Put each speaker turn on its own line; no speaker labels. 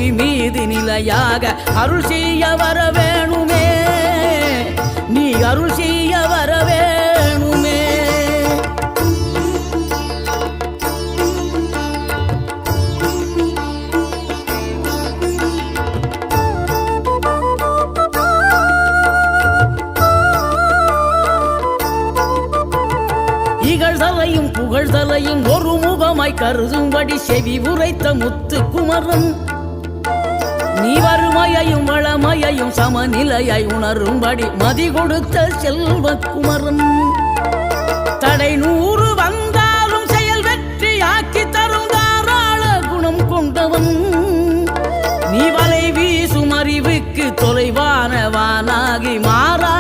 புவி மீது நிலையாக அருள் செய்ய வர வேணுமே, நீ அருள் செய்ய வர வேணுமே. இகழ்தலையும் புகழ்தலையும் ஒரு முகமாய் கருதும்படி செவி உரைத்த முத்து குமரன், நீ வறுமையையும் வளமையையும் சமநிலையை உணரும்படி மதி கொடுத்த செல்வ குமரன். தடை 100 வந்தாலும் செயல் வெற்றி ஆக்கி தரும் தாராள குணம் கொண்டவன், நீ வலை வீசும் அறிவுக்கு தொலைவானவானாகி மாறா